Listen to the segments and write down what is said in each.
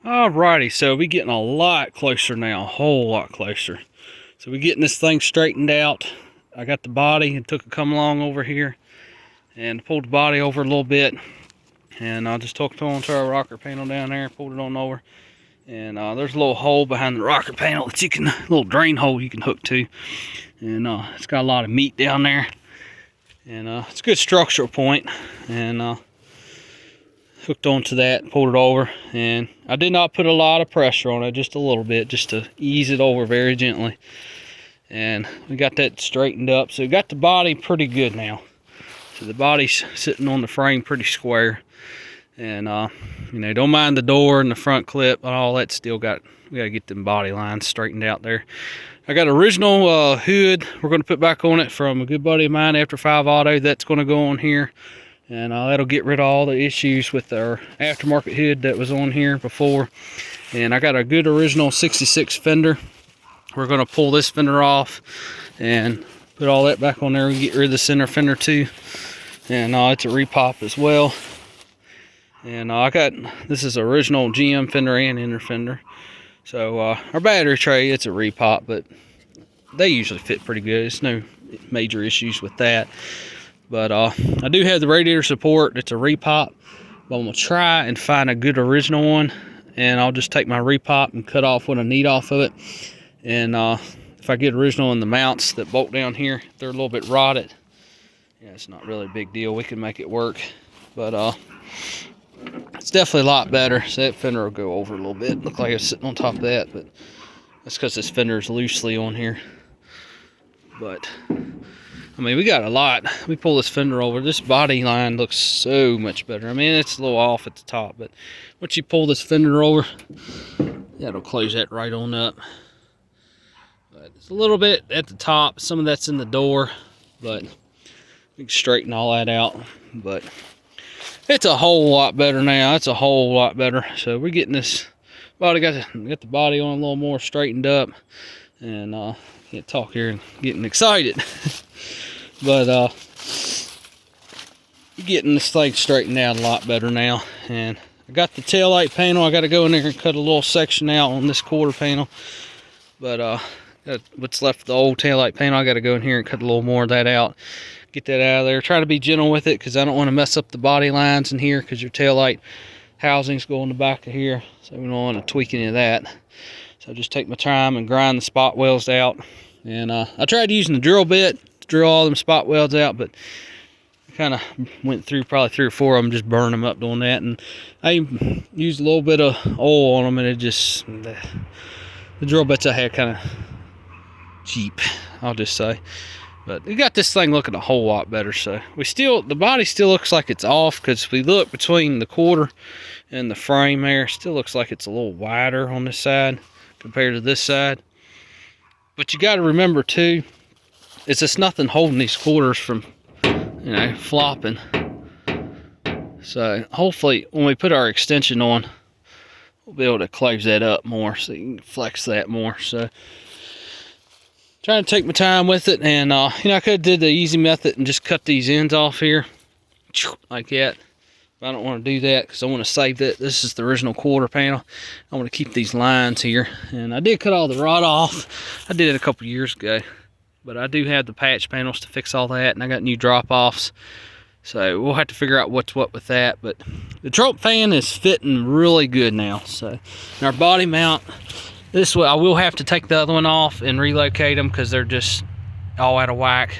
Alrighty, so we getting a lot closer now, a whole lot closer. So we getting this thing straightened out. I got the body and took a come along over here and pulled the body over a little bit, and I just took onto our rocker panel down there, pulled it on over, and there's a little hole behind the rocker panel that you can, a little drain hole you can hook to, and it's got a lot of meat down there, and it's a good structural point, and hooked onto that, pulled it over, and I did not put a lot of pressure on it, just a little bit, just to ease it over very gently. And we got that straightened up, so we got the body pretty good now. So the body's sitting on the frame pretty square, and you know, don't mind the door and the front clip and all that. Still got, we gotta get them body lines straightened out there. I got original hood we're gonna put back on it from a good buddy of mine, After 5 Auto. That's gonna go on here. And that'll get rid of all the issues with our aftermarket hood that was on here before. And I got a good original 66 fender. We're going to pull this fender off and put all that back on there and get rid of the center fender too. And it's a repop as well. And I got, this is original GM fender and inner fender. So our battery tray, it's a repop, but they usually fit pretty good. It's no major issues with that. But I do have the radiator support. It's a repop, but I'm gonna try and find a good original one, and I'll just take my repop and cut off what I need off of it. And if I get original in the mounts that bolt down here, they're a little bit rotted. Yeah, it's not really a big deal. We can make it work, but it's definitely a lot better. So that fender will go over a little bit. Look like it's sitting on top of that, but that's because this fender is loosely on here. But I mean, we got a lot. We pull this fender over. This body line looks so much better. I mean, it's a little off at the top, but once you pull this fender over, that'll close that right on up. But it's a little bit at the top. Some of that's in the door, but we can straighten all that out. But it's a whole lot better now. It's a whole lot better. So we're getting this body, got the body on a little more straightened up, and can't talk here and getting excited. But getting this thing straightened out a lot better now. And I got the taillight panel. I got to go in there and cut a little section out on this quarter panel. But what's left of the old taillight panel, I got to go in here and cut a little more of that out. Get that out of there. Try to be gentle with it, because I don't want to mess up the body lines in here, because your taillight housings go in the back of here. So we don't want to tweak any of that. So I just take my time and grind the spot welds out. And I tried using the drill bit to drill all them spot welds out, but I kind of went through probably 3 or 4 of them, just burn them up doing that. And I used a little bit of oil on them, and it just, the drill bits I had kind of cheap, I'll just say. But we got this thing looking a whole lot better. So we still, the body still looks like it's off, because if we look between the quarter and the frame there, it still looks like it's a little wider on this side compared to this side. But you got to remember too, it's just nothing holding these quarters from, you know, flopping. So hopefully when we put our extension on, we'll be able to close that up more, so you can flex that more. So trying to take my time with it, and you know, I could have did the easy method and just cut these ends off here like that. I don't want to do that, because I want to save that. This is the original quarter panel. I want to keep these lines here. And I did cut all the rod off. I did it a couple years ago. But I do have the patch panels to fix all that. And I got new drop-offs. So we'll have to figure out what's what with that. But the trunk fan is fitting really good now. So and our body mount, this way I will have to take the other one off and relocate them, because they're just all out of whack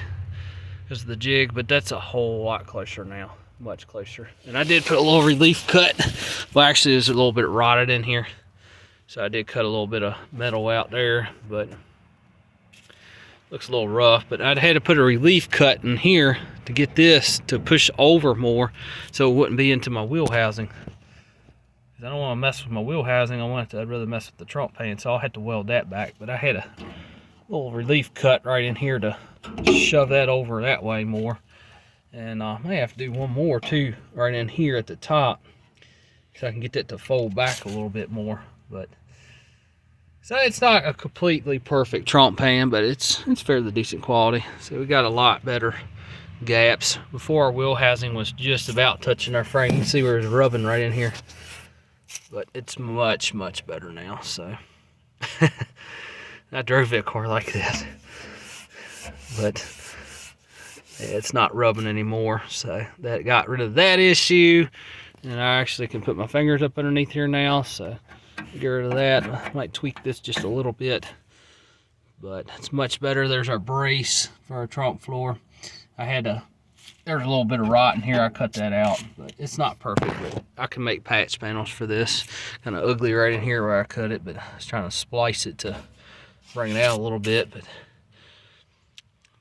because of the jig. But that's a whole lot closer now. Much closer. And I did put a little relief cut. Well, actually there's a little bit rotted in here, so I did cut a little bit of metal out there, but looks a little rough. But I'd had to put a relief cut in here to get this to push over more, so it wouldn't be into my wheel housing. I don't want to mess with my wheel housing. I'd rather mess with the trunk pan, so I'll have to weld that back. But I had a little relief cut right in here to shove that over that way more. And I may have to do one more too, right in here at the top, so I can get that to fold back a little bit more. But so it's not a completely perfect trunk pan, but it's fairly decent quality. So we got a lot better gaps. Before, our wheel housing was just about touching our frame. You can see where it's rubbing right in here. but it's much, much better now. So I drove that car like that, but yeah, it's not rubbing anymore. So that got rid of that issue, and I actually can put my fingers up underneath here now. So get rid of that. I might tweak this just a little bit, but it's much better. There's our brace for our trunk floor. There's a little bit of rot in here. I cut that out, but it's not perfect. But I can make patch panels for this. Kind of ugly right in here where I cut it, but I was trying to splice it to bring it out a little bit.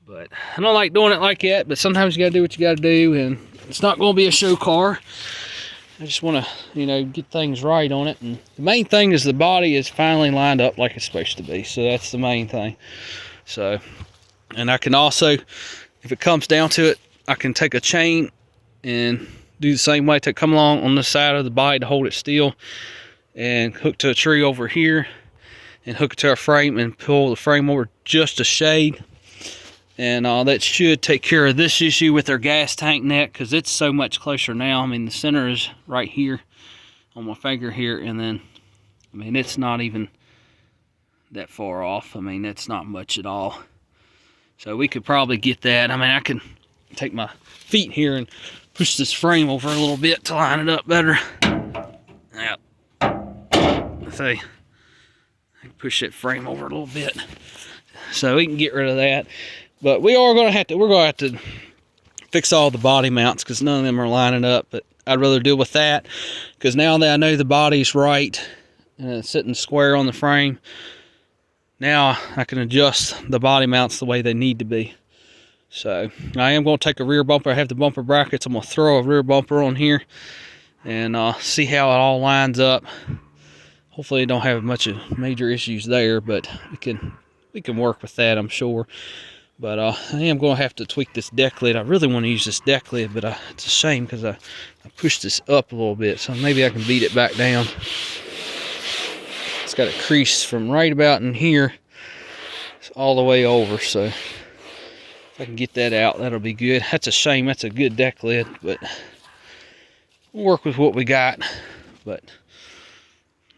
But I don't like doing it like that, but sometimes you gotta do what you gotta do, and it's not gonna be a show car. I just wanna, get things right on it. And the main thing is the body is finally lined up like it's supposed to be. So that's the main thing. So, and I can also, if it comes down to it, I can take a chain and do the same way, come along on the side of the body to hold it still, and hook to a tree over here, and hook it to our frame and pull the frame over just a shade. And that should take care of this issue with our gas tank neck, because it's so much closer now. I mean, the center is right here on my finger here, and then, it's not even that far off. It's not much at all. So we could probably get that. I can take my feet here and push this frame over a little bit to line it up better. Yep. See, I can push that frame over a little bit, so we can get rid of that. But we're gonna have to fix all the body mounts, because none of them are lining up. But I'd rather deal with that, because now that I know the body's right and it's sitting square on the frame, now I can adjust the body mounts the way they need to be. So I am going to take a rear bumper. I have the bumper brackets. I'm going to throw a rear bumper on here and see how it all lines up. Hopefully, I don't have much of major issues there, but we can work with that, I'm sure. But I am going to have to tweak this deck lid. I really want to use this deck lid, but it's a shame because I pushed this up a little bit, so maybe I can beat it back down. It's got a crease from right about in here all the way over, so if I can get that out, that'll be good. That's a shame. That's a good deck lid, but we'll work with what we got. But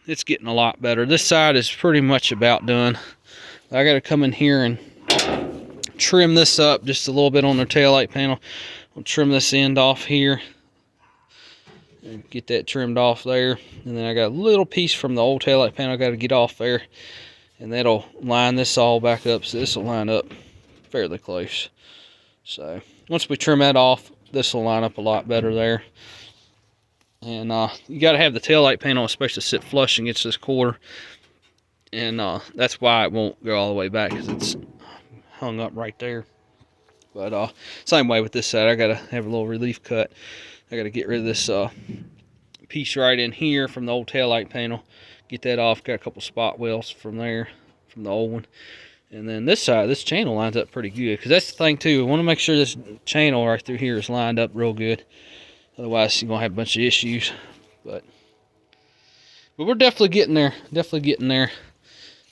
it's getting a lot better. This side is pretty much about done. I got to come in here and trim this up just a little bit on their taillight panel. I'll trim this end off here and get that trimmed off there. And then I got a little piece from the old taillight panel I got to get off there, and that'll line this all back up, so this will line up fairly close. So once we trim that off, this will line up a lot better there. And you got to have the taillight panel supposed to sit flush against this quarter, and that's why it won't go all the way back, because it's hung up right there. But same way with this side, I gotta have a little relief cut. I gotta get rid of this piece right in here from the old taillight panel, get that off. Got a couple spot welds from there, from the old one. And then this side, this channel lines up pretty good, because that's the thing too, I want to make sure this channel right through here is lined up real good, otherwise you're gonna have a bunch of issues. But we're definitely getting there.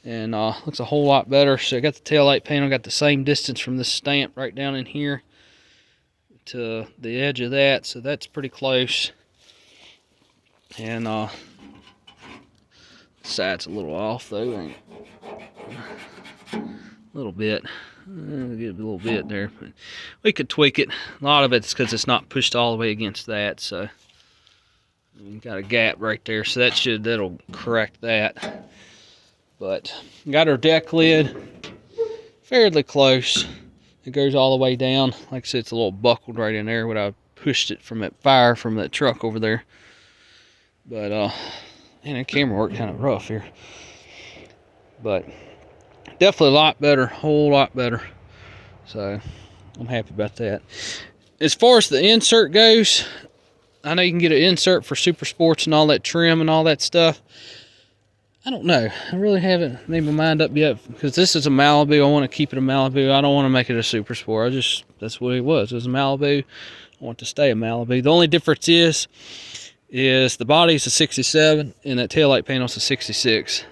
And looks a whole lot better. So I got the taillight panel, got the same distance from this stamp right down in here to the edge of that, so that's pretty close. And side's a little off though, a little bit. Get a little bit there, but we could tweak it. A lot of it's because it's not pushed all the way against that, so you got a gap right there, so that'll correct that. But got our deck lid fairly close. It goes all the way down. Like I said, it's a little buckled right in there when I pushed it from that fire from that truck over there. But man, that camera worked kind of rough here. But definitely a lot better, whole lot better. So I'm happy about that. As far as the insert goes, I know you can get an insert for Super Sports and all that trim and all that stuff. I don't know. I really haven't made my mind up yet, because this is a Malibu. I want to keep it a Malibu. I don't want to make it a Super Sport. That's what it was. It was a Malibu. I want to stay a Malibu. The only difference is the body's a 67 and that taillight panel's a 66.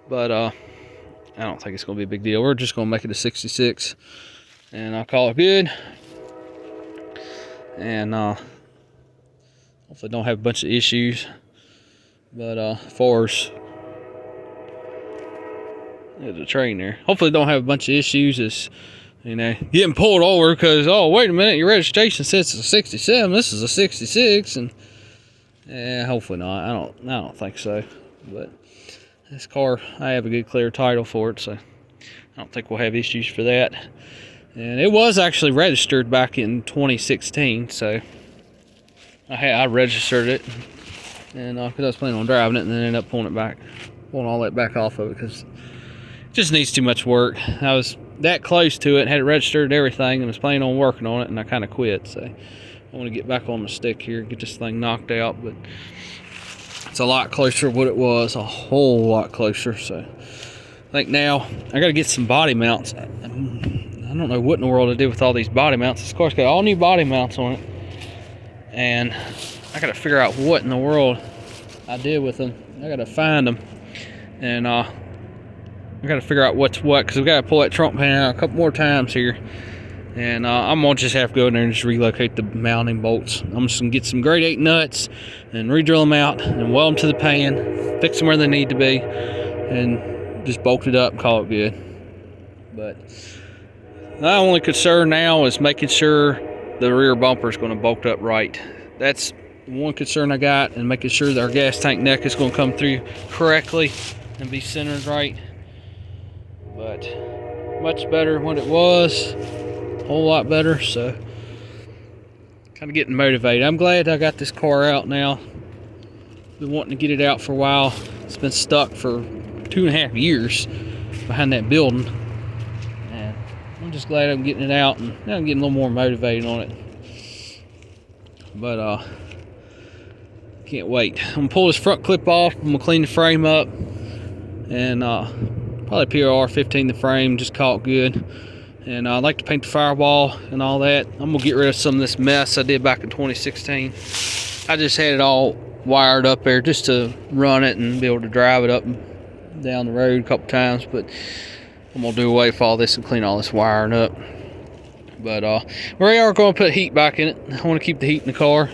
But I don't think it's going to be a big deal. We're just going to make it a 66, and I'll call it good. And hopefully don't have a bunch of issues. But far as there's a train there. Hopefully don't have a bunch of issues as, you know, getting pulled over because, oh, wait a minute, your registration says it's a 67, this is a 66, and yeah, hopefully not. I don't think so. But this car, I have a good clear title for it, so I don't think we'll have issues for that. And it was actually registered back in 2016, so I registered it, and because I was planning on driving it, and then ended up pulling all that back off of it because it just needs too much work. I was that close to it, had it registered and everything, and was planning on working on it, and I kind of quit. So I want to get back on the stick here, get this thing knocked out, but it's a lot closer to what it was, a whole lot closer. So I think now I got to get some body mounts. I don't know what in the world to do with all these body mounts. This car's got all new body mounts on it, and I got to figure out what in the world I did with them. I got to find them, and I got to figure out what's what, because we got to pull that trunk pan out a couple more times here, and I'm gonna just have to go in there and just relocate the mounting bolts. I'm just gonna get some grade 8 nuts and re-drill them out and weld them to the pan, fix them where they need to be, and just bolt it up and call it good. But my only concern now is making sure the rear bumper is going to bolt up right. That's one concern I got, and making sure that our gas tank neck is going to come through correctly and be centered right. But much better than what it was, a whole lot better. So kind of getting motivated. I'm glad I got this car out now. Been wanting to get it out for a while. It's been stuck for 2.5 years behind that building, and I'm just glad I'm getting it out, and now I'm getting a little more motivated on it. But can't wait. I'm gonna pull this front clip off. I'm gonna clean the frame up, and probably PRR 15 the frame, just call it good. And I'd like to paint the firewall and all that. I'm gonna get rid of some of this mess I did back in 2016. I just had it all wired up there just to run it and be able to drive it up and down the road a couple times, but I'm gonna do away with all this and clean all this wiring up. But we are going to put heat back in it. I want to keep the heat in the car,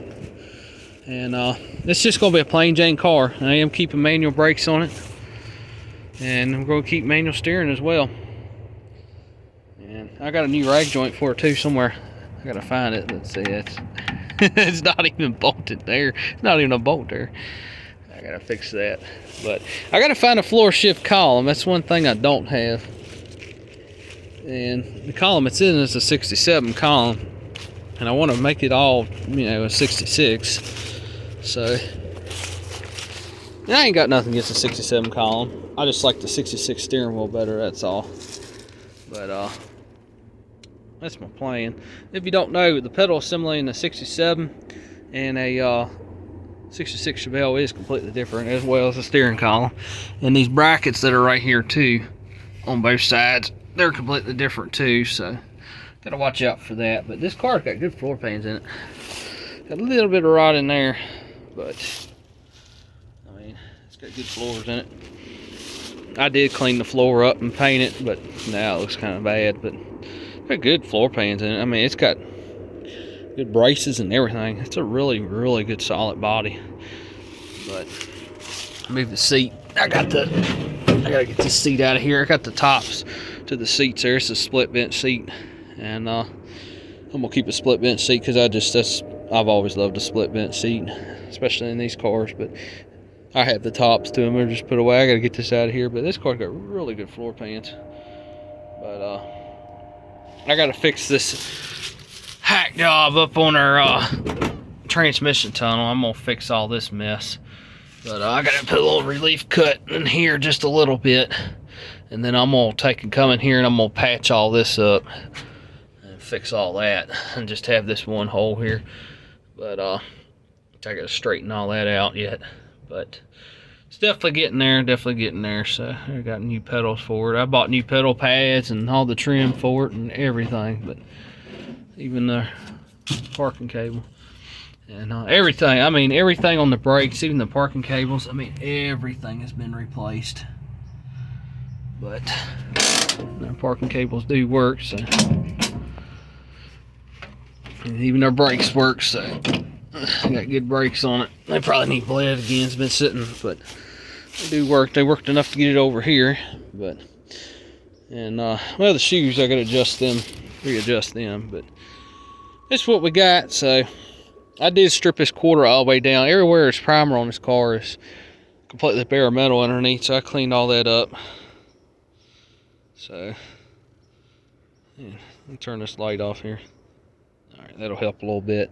and it's just going to be a plain Jane car. I am keeping manual brakes on it, and I'm going to keep manual steering as well. And I got a new rag joint for it too somewhere. I got to find it. Let's see, it's not even bolted there. It's not even a bolt there. I got to fix that. But I got to find a floor shift column. That's one thing I don't have. And the column it's in is a 67 column, and I want to make it all, you know, a 66. So I ain't got nothing against the 67 column. I just like the 66 steering wheel better, that's all. But that's my plan. If you don't know, the pedal assembly in the 67 and a 66 Chevelle is completely different, as well as the steering column. And these brackets that are right here too, on both sides, they're completely different too, so gotta watch out for that. But this car's got good floor pans in it. Got a little bit of rot in there, but I mean, it's got good floors in it. I did clean the floor up and paint it, but now it looks kind of bad. But got good floor pans in it. I mean, it's got good braces and everything. It's a really, really good solid body. But move the seat. I gotta get this seat out of here. I got the tops to the seats there. It's a split bench seat, and I'm gonna keep a split bench seat because I've always loved a split bench seat, especially in these cars. But I have the tops to them. They're just put away. I gotta get this out of here. But this car's got really good floor pans. But I gotta fix this hack job up on our transmission tunnel. I'm gonna fix all this mess. But I gotta put a little relief cut in here just a little bit, and then I'm gonna take and come in here and I'm gonna patch all this up and fix all that, and just have this one hole here. But I gotta straighten all that out yet. But it's definitely getting there. So I got new pedals for it. I bought new pedal pads and all the trim for it and everything, but even the parking cable. And everything, I mean, everything on the brakes, even the parking cables, I mean, everything has been replaced. But the parking cables do work, so. And even our brakes work, so I got good brakes on it. They probably need bled again. It's been sitting, but they do work. They worked enough to get it over here. But well, the shoes I gotta readjust them. But that's what we got. So I did strip this quarter all the way down. Everywhere is primer on this car is completely bare metal underneath. So I cleaned all that up. So yeah, let me turn this light off here. All right, that'll help a little bit.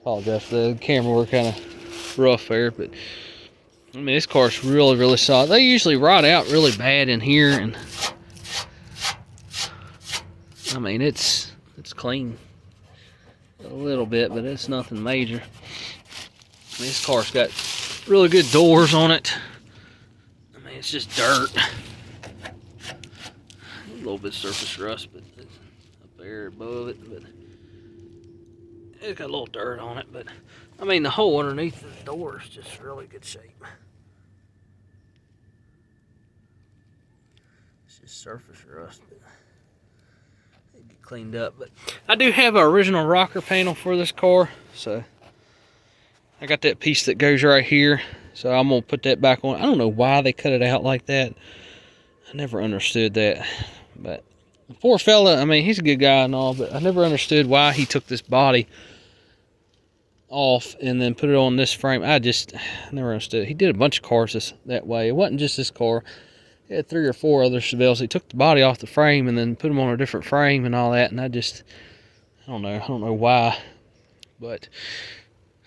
Apologize for the camera work, kind of rough there, but I mean this car's really solid. They usually rot out really bad in here, and I mean it's clean a little bit, but it's nothing major. I mean, this car's got really good doors on it. I mean it's just dirt, a little bit surface rust, but it's up there above it, but it's got a little dirt on it, but I mean the hole underneath the door is just really good shape. It's just surface rust, but it get cleaned up. But I do have an original rocker panel for this car, so I got that piece that goes right here, so I'm gonna put that back on. I don't know why they cut it out like that. I never understood that, but the poor fella, I mean he's a good guy and all, but I never understood why he took this body off and then put it on this frame. I never understood. He did a bunch of cars that way. It wasn't just this car. He had 3 or 4 other Chevelles. He took the body off the frame and then put them on a different frame and all that, and I don't know why, but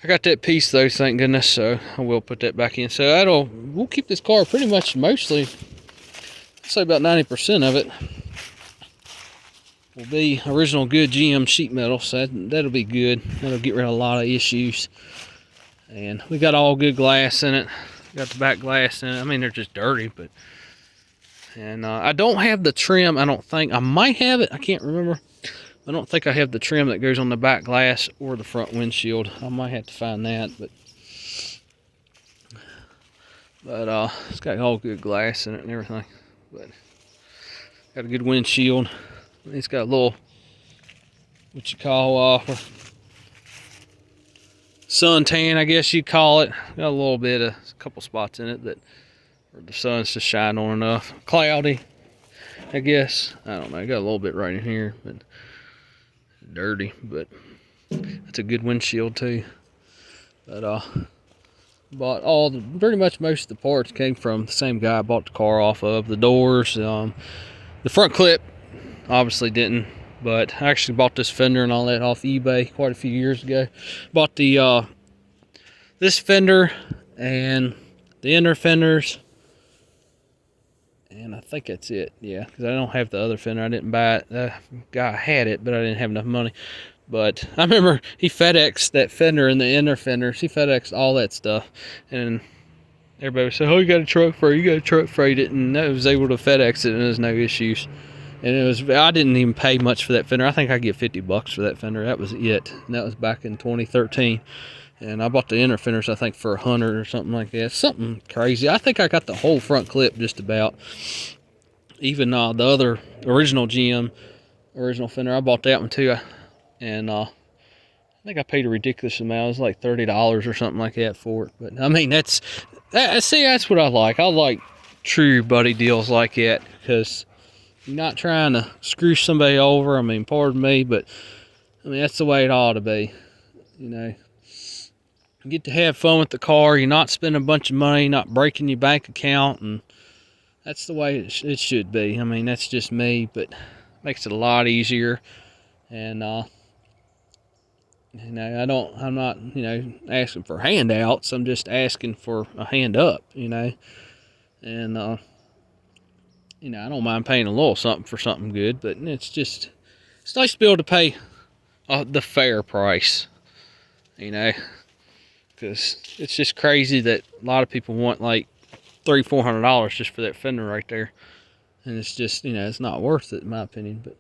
I got that piece though, thank goodness, so I will put that back in. So we'll keep this car pretty much mostly, I'd say about 90% of it will be original good GM sheet metal, so that'll be good. That'll get rid of a lot of issues. And we got all good glass in it. Got the back glass in it. I mean, they're just dirty, but I don't have the trim. I don't think I might have it. I can't remember. I don't think I have the trim that goes on the back glass or the front windshield. I might have to find that, but it's got all good glass in it and everything. But got a good windshield. It's got a little, what you call, suntan, I guess you call it. Got a little bit of, a couple spots in it that where the sun's just shining on enough. Cloudy, I guess. I don't know. Got a little bit right in here, but dirty. But it's a good windshield too. But bought pretty much most of the parts came from the same guy I bought the car off of. The doors, the front clip. Obviously didn't, but I actually bought this fender and all that off eBay quite a few years ago. Bought the this fender and the inner fenders, and I think that's it. Yeah, because I don't have the other fender. I didn't buy it. The guy had it, but I didn't have enough money. But I remember he FedExed that fender and the inner fenders. He FedExed all that stuff, and everybody said, "Oh, you got a truck freight? You got a truck freight it?" And I was able to FedEx it, and there's no issues. And I didn't even pay much for that fender. I think I get $50 for that fender. That was it. And that was back in 2013. And I bought the inner fenders, I think, for $100 or something like that. Something crazy. I think I got the whole front clip just about. Even the other original GM, original fender, I bought that one too. And I think I paid a ridiculous amount. It was like $30 or something like that for it. But I mean, that's what I like. I like true buddy deals like that, because you're not trying to screw somebody over. I mean, pardon me, but I mean, that's the way it ought to be. You know, you get to have fun with the car. You're not spending a bunch of money, not breaking your bank account, and that's the way it should be. I mean, that's just me, but it makes it a lot easier. And you know, I'm not, you know, asking for handouts. I'm just asking for a hand up, you know. And you know, I don't mind paying a little something for something good, but it's nice to be able to pay the fair price, you know, because it's just crazy that a lot of people want like $300-400 just for that fender right there, and it's just, you know, it's not worth it in my opinion. But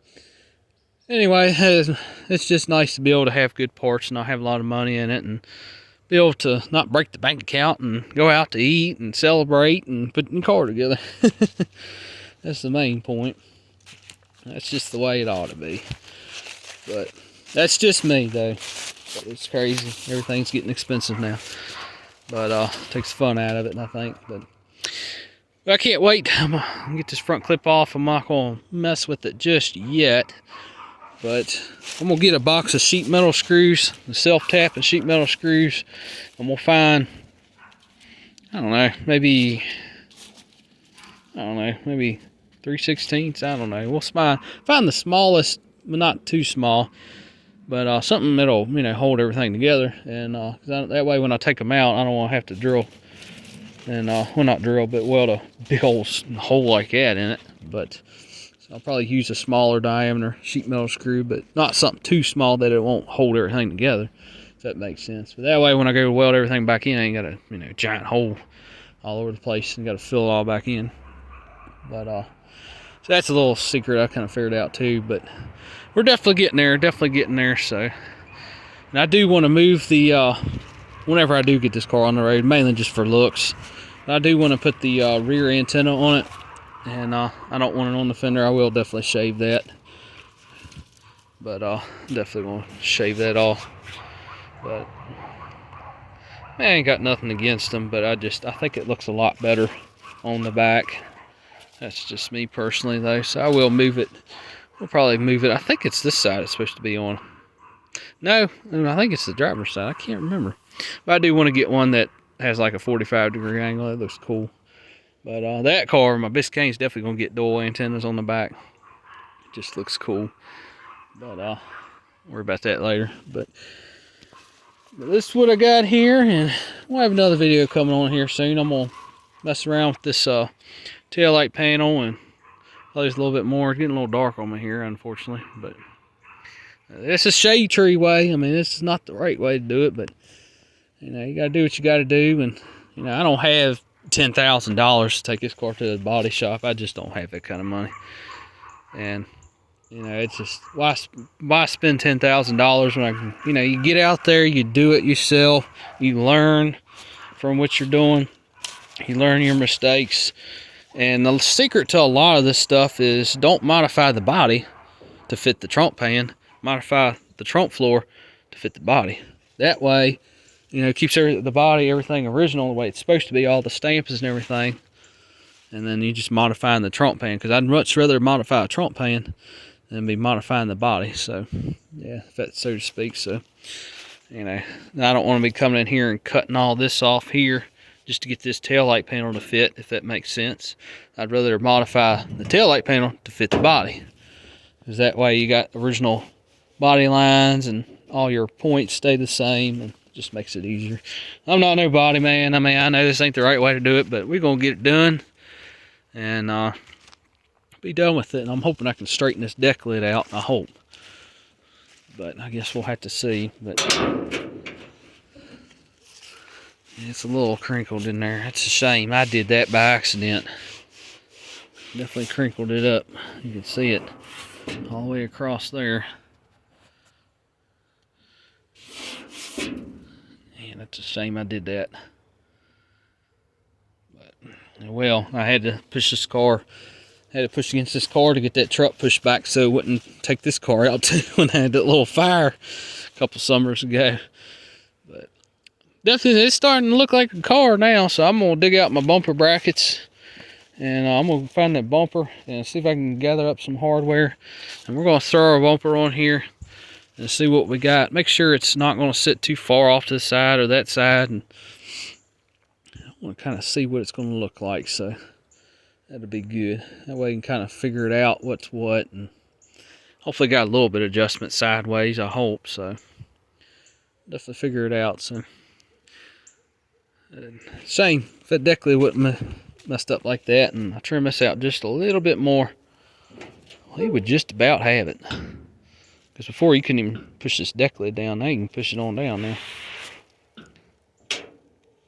anyway, it's just nice to be able to have good parts and not have a lot of money in it, and be able to not break the bank account and go out to eat and celebrate and put your car together. That's the main point. That's just the way it ought to be. But that's just me, though. It's crazy. Everything's getting expensive now. But takes fun out of it, I think. But I can't wait. I'm gonna get this front clip off. I'm not gonna mess with it just yet. But I'm gonna get a box of sheet metal screws, the self-tapping sheet metal screws. I'm gonna find, I don't know, maybe 3/16. I don't know. We'll find the smallest, but not too small. But something that'll, hold everything together. And that way when I take them out, I don't want to have to drill. And, well, not drill, but weld a big old hole like that in it. But so I'll probably use a smaller diameter sheet metal screw, but not something too small that it won't hold everything together, if that makes sense. But that way when I go to weld everything back in, I ain't got a, giant hole all over the place and got to fill it all back in. But, so that's a little secret I kind of figured out too. But we're definitely getting there, so. And I do want to move the, whenever I do get this car on the road, mainly just for looks, I do want to put the rear antenna on it. And I don't want it on the fender. I will definitely shave that. But definitely want to shave that off. But I ain't got nothing against them, but I think it looks a lot better on the back. That's just me personally though, so I will move it. We'll probably move it. I think it's this side it's supposed to be on. No, I think it's the driver's side. I can't remember. But I do want to get one that has like a 45-degree angle. That looks cool. But that car, my Biscayne's definitely going to get dual antennas on the back. It just looks cool. But we'll worry about that later. But this is what I got here. And we'll have another video coming on here soon. I'm going to mess around with this taillight panel and close a little bit more. It's getting a little dark on me here, unfortunately. But this is shade tree way. I mean, this is not the right way to do it. But, you got to do what you got to do. And, I don't have $10,000 to take this car to the body shop. I just don't have that kind of money. And it's just why spend $10,000 when I can, you get out there, you do it yourself, you learn from what you're doing, you learn your mistakes. And the secret to a lot of this stuff is don't modify the body to fit the trunk pan, modify the trunk floor to fit the body. That way, it keeps the body, everything original the way it's supposed to be, all the stamps and everything. And then you just modifying the trunk pan, because I'd much rather modify a trunk pan than be modifying the body. So, yeah, if that's so to speak. So, I don't want to be coming in here and cutting all this off here just to get this taillight panel to fit, if that makes sense. I'd rather modify the taillight panel to fit the body, because that way you got original body lines and all your points stay the same, and just makes it easier. I'm not no body man. I mean, I know this ain't the right way to do it, but we're gonna get it done and be done with it. And I'm hoping I can straighten this deck lid out. I hope, but I guess we'll have to see. But it's a little crinkled in there. That's a shame. I did that by accident. Definitely crinkled it up. You can see it all the way across there. Man, that's a shame I did that. But, well, I had to push this car. I had to push against this car to get that truck pushed back so it wouldn't take this car out too when I had that little fire a couple summers ago. But definitely it's starting to look like a car now, so I'm going to dig out my bumper brackets. And I'm going to find that bumper and see if I can gather up some hardware. And we're going to throw our bumper on here and see what we got. Make sure it's not going to sit too far off to the side or that side. And I want to kind of see what it's going to look like. So that'll be good. That way you can kind of figure it out what's what. And hopefully got a little bit of adjustment sideways, I hope. So definitely figure it out. So shame if that deck lid wouldn't messed up like that, and I trim this out just a little bit more, he would just about have it. Because before you couldn't even push this deck lid down, now you can push it on down now.